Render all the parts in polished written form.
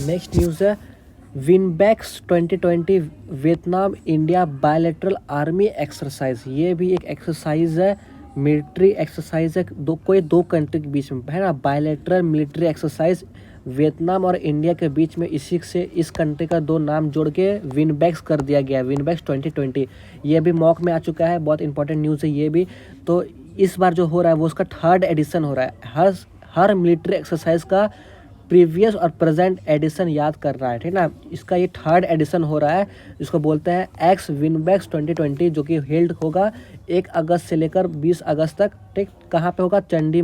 Next news है VINBAX 2020 Vietnam India bilateral army exercise. ये भी एक एक्सरसाइज है, मिलिट्री एक्सरसाइज है, दो कंट्री के बीच में है ना, बायलैटरल मिलिट्री एक्सरसाइज वियतनाम और इंडिया के बीच में। इसी से इस कंट्री का दो नाम जोड़ के विनबैक्स कर दिया गया, विनबैक्स 2020। ये भी मॉक में आ चुका है, बहुत इंपॉर्टेंट न्यूज़ है ये भी। तो इस बार जो हो रहा है वो उसका थर्ड एडिशन हो रहा है। हर मिलिट्री एक्सरसाइज का प्रीवियस और प्रेजेंट एडिशन याद कर रहा है, ठीक ना। इसका ये थर्ड एडिशन हो रहा है, इसको बोलते हैं एक्स विनबैक्स 2020, जो कि हेल्ड होगा 1 अगस्त से लेकर 20 अगस्त तक। ठीक, कहाँ पे होगा? चंडी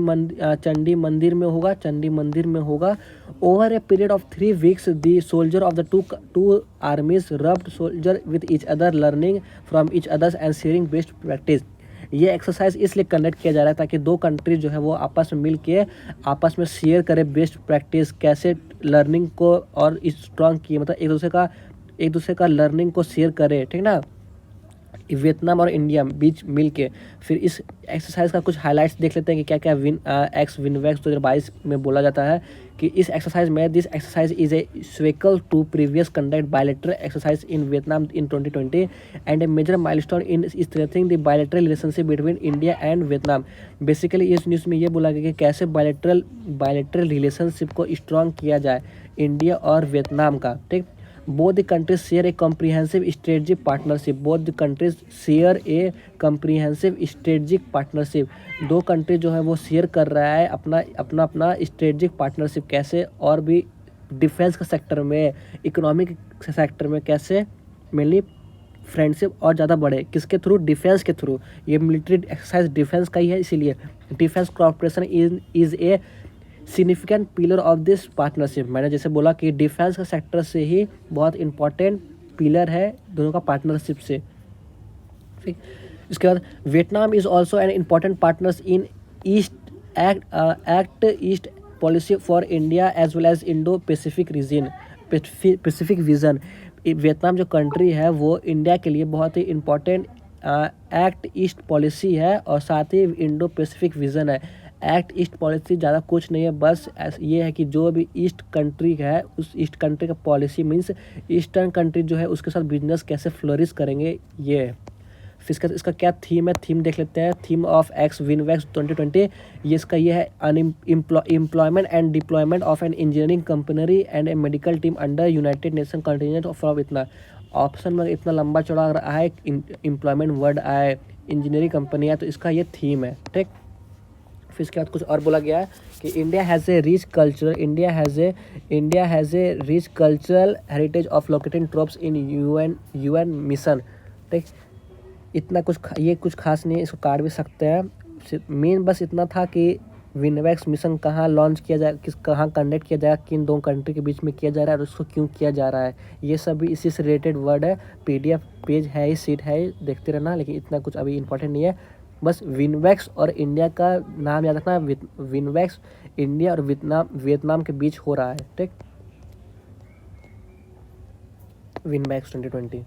मंदिर में होगा, चंडी मंदिर में होगा। Over a period of 3 weeks the soldier of the two आर्मीज rubbed soldier with each other, learning from each others and sharing best practice. ये एक्सरसाइज इसलिए कंडक्ट किया जा रहा है ताकि दो कंट्री जो है वो आपस में मिल के आपस में शेयर करें बेस्ट प्रैक्टिस, कैसे लर्निंग को और स्ट्रॉन्ग किए, मतलब एक दूसरे का लर्निंग को शेयर करें, ठीक ना, वियतनाम और इंडिया बीच मिल के। फिर इस एक्सरसाइज का कुछ हाइलाइट्स देख लेते हैं कि क्या क्या एक्स विनवैक्स 2022 में बोला जाता है कि इस एक्सरसाइज में this exercise is a sequel to previous conduct bilateral exercise in Vietnam in 2020 and a major milestone in strengthening the bilateral relationship between India and Vietnam. Basically इस न्यूज़ में ये बोला गया कि कैसे बायलैटरल रिलेशनशिप को strong किया जाए इंडिया और वियतनाम का। ठीक, both the countries share a comprehensive strategic partnership, दो कंट्री जो है वो शेयर कर रहा है अपना अपना अपना स्ट्रेटजिक पार्टनरशिप, कैसे और भी डिफेंस का सेक्टर में, इकोनॉमिक सेक्टर में कैसे मेनली फ्रेंडशिप और ज़्यादा बढ़े, किसके थ्रू? डिफेंस के थ्रू। ये मिलिट्री एक्सरसाइज डिफेंस का ही है, इसीलिए defence corporation is a significant pillar of this partnership. मैंने जैसे बोला कि डिफेंस का सेक्टर से ही बहुत इंपॉर्टेंट पिलर है दोनों का पार्टनरशिप से। ठीक, इसके बाद Vietnam is also an important partners in act east policy for India as well as Indo Pacific region, Pacific vision. Vietnam जो कंट्री है वो इंडिया के लिए बहुत ही इम्पॉर्टेंट एक्ट ईस्ट पॉलिसी है और साथ ही इंडो पैसिफिक विजन है। एक्ट ईस्ट पॉलिसी ज़्यादा कुछ नहीं है, बस ये है कि जो भी ईस्ट कंट्री है उस ईस्ट कंट्री का पॉलिसी मीन्स ईस्टर्न कंट्री जो है उसके साथ बिजनेस कैसे फ्लोरिश करेंगे, ये है। फिर इसका क्या थीम है, थीम देख लेते हैं। थीम ऑफ एक्स विनवैक्स 2020, ये इसका ये है employment and deployment of an engineering company and A medical team under United nation continent of इतना। ऑप्शन में इतना लंबा चौड़ा रहा है, एम्प्लॉयमेंट वर्ड आए, इंजीनियरिंग कंपनी है, तो इसका ये थीम है। ठीक, फिर इसके बाद कुछ और बोला गया है कि India has a rich cultural heritage of locating trophs in UN mission. ठीक, इतना कुछ ये कुछ खास नहीं है, इसको काट भी सकते हैं। मेन बस इतना था कि विनवैक्स मिशन कहाँ लॉन्च किया जाए, कहाँ कंडक्ट किया जाएगा, किन दो कंट्री के बीच में किया जा रहा है और उसको क्यों किया जा रहा है, ये सब भी इसी से रिलेटेड वर्ड है। PDF पेज है, सीट है, देखते रहना, लेकिन इतना कुछ अभी इंपॉर्टेंट नहीं है। बस विनवैक्स और इंडिया का नाम याद रखना, विनवैक्स इंडिया और वियतनाम के बीच हो रहा है। ठीक, विनवैक्स 2020।